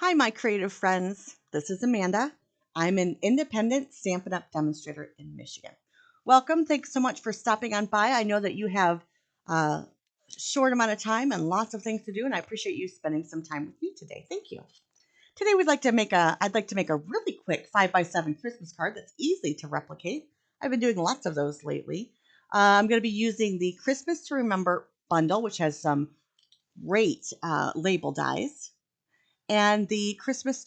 Hi, my creative friends. This is Amanda. I'm an independent Stampin' Up! Demonstrator in Michigan. Welcome. Thanks so much for stopping on by. I know that you have a short amount of time and lots of things to do, and I appreciate you spending some time with me today. Thank you. Today, I'd like to make a really quick 5x7 Christmas card that's easy to replicate. I've been doing lots of those lately. I'm going to be using the Christmas to Remember bundle, which has some great label dies, and the the Christmas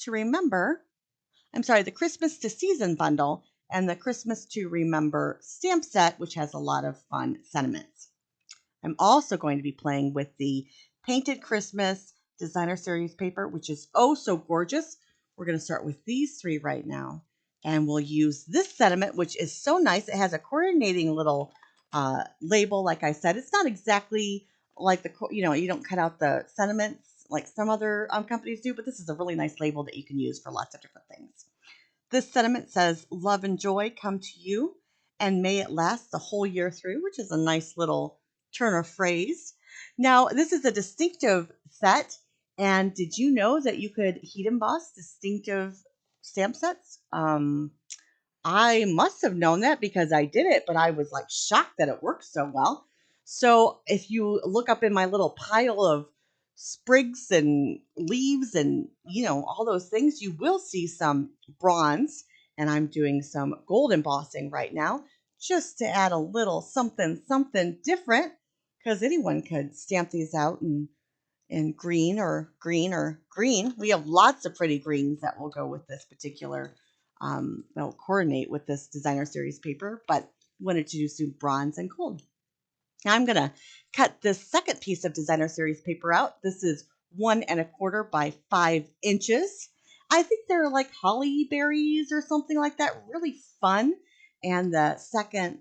to Season bundle and the Christmas to Remember stamp set, which has a lot of fun sentiments. I'm also going to be playing with the Painted Christmas Designer Series paper, which is oh so gorgeous. We're going to start with these three right now, and we'll use this sentiment, which is so nice. It has a coordinating little label, like I said. It's not exactly like you don't cut out the sentiments like some other companies do, but this is a really nice label that you can use for lots of different things. This sentiment says, "Love and joy come to you, and may it last the whole year through," which is a nice little turn of phrase. Now, this is a distinctive set, and did you know that you could heat emboss distinctive stamp sets? I must have known that because I did it, but I was like shocked that it worked so well. So if you look up in my little pile of sprigs and leaves and all those things, you will see some bronze, and I'm doing some gold embossing right now just to add a little something different, because anyone could stamp these out in green or green or green. We have lots of pretty greens that will go with this particular, that'll coordinate with this designer series paper, but wanted to do some bronze and gold. Now I'm going to cut this second piece of designer series paper out. This is 1¼ by 5 inches. I think they're like holly berries or something like that. Really fun. And the second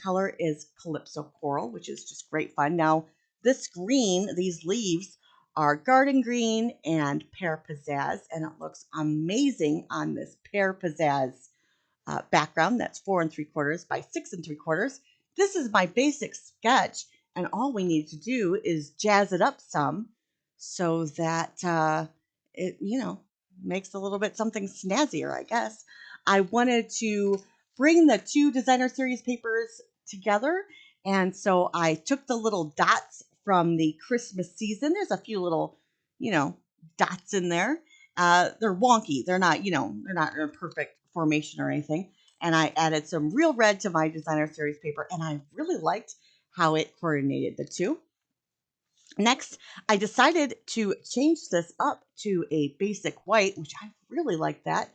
color is Calypso Coral, which is just great fun. Now, this green, these leaves are garden green and pear pizzazz, and it looks amazing on this pear pizzazz background. That's 4¾ by 6¾ This is my basic sketch, and all we need to do is jazz it up some so that it, makes a little bit something snazzier, I guess. I wanted to bring the two designer series papers together, and so I took the little dots from the Christmas season. There's a few little, dots in there. They're wonky. They're not, they're not in a perfect formation or anything. And I added some real red to my designer series paper, and I really liked how it coordinated the two. Next, I decided to change this up to a basic white, which I really like that.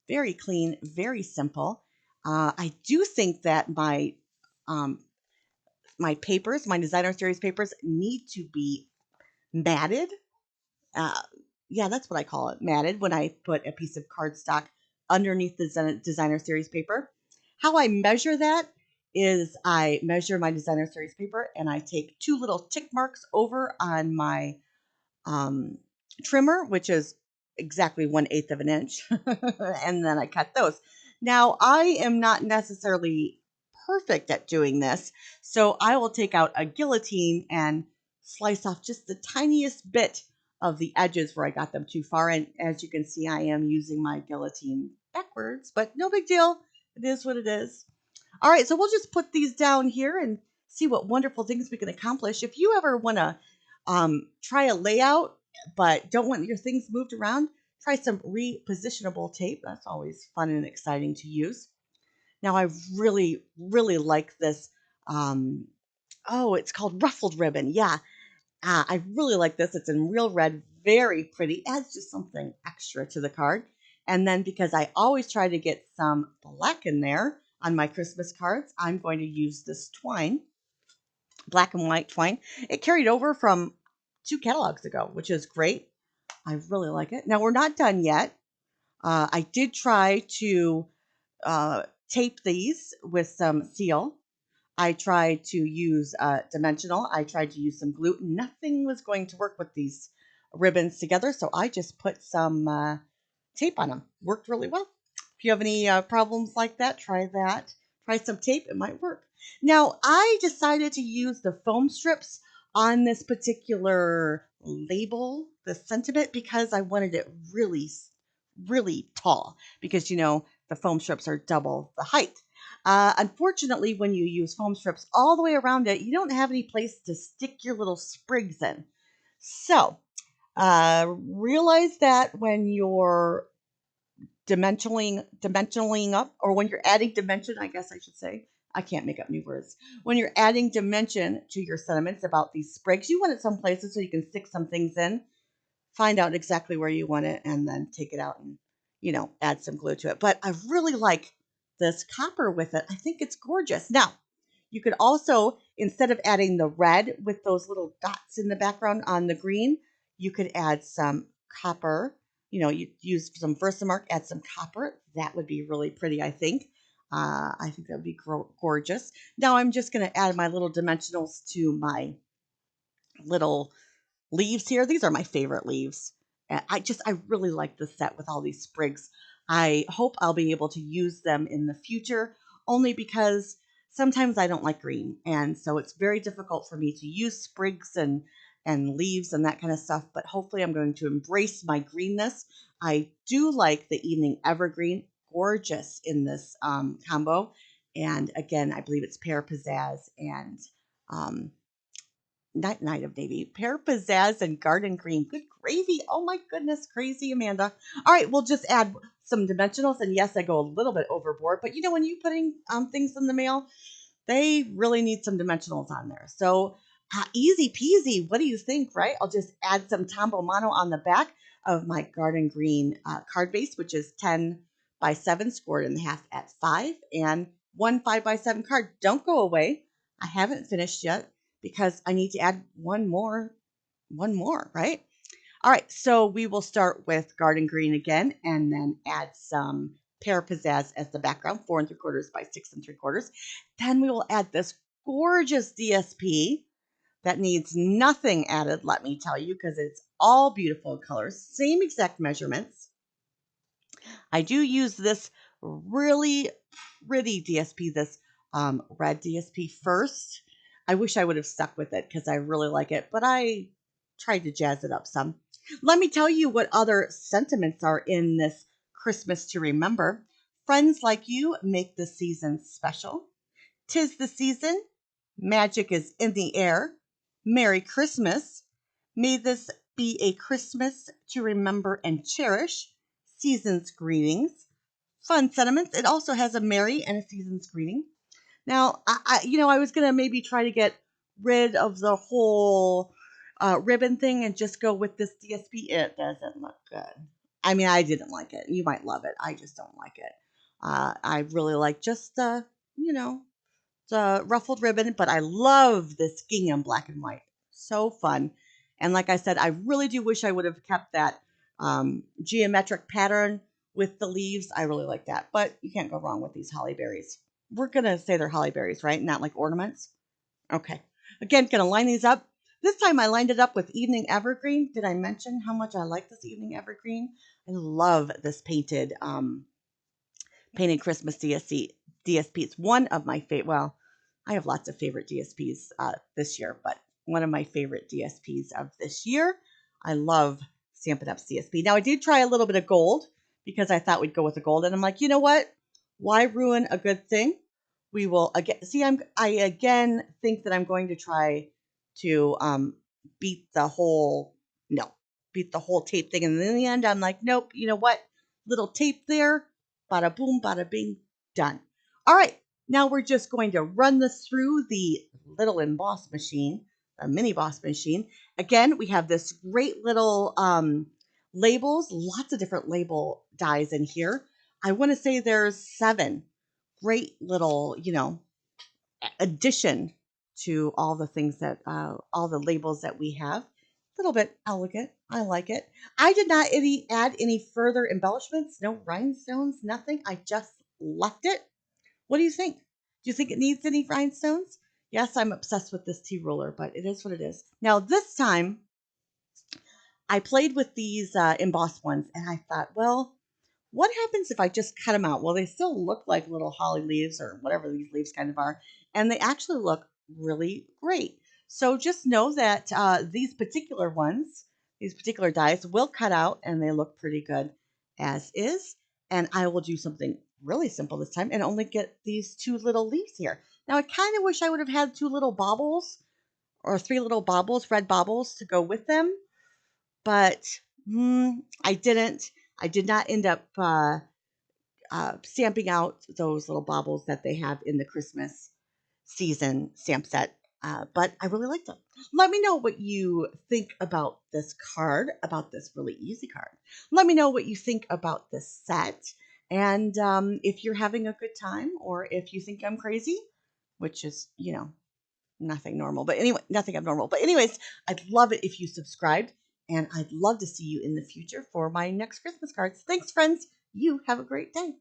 Very clean, very simple. I do think that um, my papers, my designer series papers, need to be matted. Uh, yeah, that's what I call it, matted, when I put a piece of cardstock underneath the designer series paper. How I measure that is I measure my designer series paper and I take 2 little tick marks over on my um, trimmer, which is exactly 1/8 of an inch, and then I cut those. Now, I am not necessarily perfect at doing this, so I will take out a guillotine and slice off just the tiniest bit of the edges where I got them too far. And as you can see, I am using my guillotine backwards, but no big deal. It is what it is. All right, so we'll just put these down here and see what wonderful things we can accomplish. If you ever want to try a layout but don't want your things moved around, try some repositionable tape. That's always fun and exciting to use. Now, I really, really like this. It's called ruffled ribbon. Yeah, I really like this. It's in real red, very pretty. Adds just something extra to the card. And then because I always try to get some black in there on my Christmas cards, I'm going to use this twine, black and white twine. It carried over from 2 catalogs ago, which is great. I really like it. Now, we're not done yet. I did try to tape these with some seal. I tried to use dimensional. I tried to use some glue. Nothing was going to work with these ribbons together, so I just put some tape on them. Worked really well. If you have any problems like that, try that. Try some tape. It might work. Now, I decided to use the foam strips on this particular label the sentiment because I wanted it really, really tall because, the foam strips are double the height. Unfortunately, when you use foam strips all the way around it, you don't have any place to stick your little sprigs in. So realize that when you're dimensioning up, or when you're adding dimension, I guess I should say. I can't make up new words. When you're adding dimension to your sentiments about these sprigs, you want it some places so you can stick some things in, find out exactly where you want it, and then take it out and, add some glue to it. But I really like this copper with it. I think it's gorgeous. Now, you could also, instead of adding the red with those little dots in the background on the green, you could add some copper. You use some Versamark, add some copper. That would be really pretty, I think. I think that would be gorgeous. Now I'm just going to add my little dimensionals to my little leaves here. These are my favorite leaves. I really like this set with all these sprigs. I hope I'll be able to use them in the future, only because sometimes I don't like green, and so it's very difficult for me to use sprigs and leaves and that kind of stuff. But hopefully, I'm going to embrace my greenness. I do like the evening evergreen, gorgeous in this combo. And again, I believe it's pear pizzazz and um, Night of Navy, pear pizzazz, and garden green. Good gravy. Oh my goodness, crazy Amanda. All right, we'll just add some dimensionals. And yes, I go a little bit overboard, but when you're putting things in the mail, they really need some dimensionals on there. So easy peasy. What do you think, right? I'll just add some Tombow Mono on the back of my garden green card base, which is 10 by 7 scored in half at 5, and one 5 by 7 card. Don't go away. I haven't finished yet because I need to add one more, right? All right, so we will start with garden green again and then add some pear pizzazz as the background, 4 3/4 by 6 3/4. Then we will add this gorgeous DSP that needs nothing added, let me tell you, because it's all beautiful colors, same exact measurements. I do use this really pretty DSP, this red DSP first. I wish I would have stuck with it because I really like it, but I tried to jazz it up some. Let me tell you what other sentiments are in this Christmas to remember. Friends like you make the season special. 'Tis the season. Magic is in the air. Merry Christmas. May this be a Christmas to remember and cherish. Season's greetings. Fun sentiments. It also has a merry and a season's greeting. Now, I was gonna maybe try to get rid of the whole ribbon thing and just go with this DSP. It doesn't look good. I mean, I didn't like it. You might love it. I just don't like it. I really like just the ruffled ribbon, but I love this gingham black and white. So fun. And like I said, I really do wish I would have kept that geometric pattern with the leaves. I really like that. But you can't go wrong with these holly berries. We're going to say they're holly berries, right? Not like ornaments. Okay. Again, going to line these up. This time I lined it up with Evening Evergreen. Did I mention how much I like this Evening Evergreen? I love this painted Christmas DSP. It's one of my favorite. Well, I have lots of favorite DSPs this year, but one of my favorite DSPs of this year. I love Stampin' Up's DSP. Now, I did try a little bit of gold because I thought we'd go with the gold, and I'm like, you know what? Why ruin a good thing? We will again see. I again think that I'm going to try to beat the whole tape thing, and in the end, I'm like, nope. You know what? Little tape there. Bada boom, bada bing, done. All right, now we're just going to run this through the little emboss machine, a mini boss machine. Again, we have this great little labels, lots of different label dies in here. I want to say there's 7 great little, addition to all the things that, all the labels that we have. A little bit elegant. I like it. I did not add any further embellishments, no rhinestones, nothing. I just left it. What do you think? Do you think it needs any rhinestones? Yes, I'm obsessed with this tea roller, but it is what it is. Now, this time, I played with these embossed ones, and I thought, well, what happens if I just cut them out? Well, they still look like little holly leaves or whatever these leaves kind of are, and they actually look really great. So just know that these particular ones, these particular dies will cut out and they look pretty good as is. And I will do something really simple this time and only get these two little leaves here. Now I kind of wish I would have had two little baubles or three little baubles, red baubles to go with them, but I didn't. I did not end up stamping out those little baubles that they have in the Christmas season stamp set. But I really liked them. Let me know what you think about this card, about this really easy card. Let me know what you think about this set. And if you're having a good time or if you think I'm crazy, which is, nothing normal. But anyway, nothing abnormal. But anyways, I'd love it if you subscribed. And I'd love to see you in the future for my next Christmas cards. Thanks, friends. You have a great day.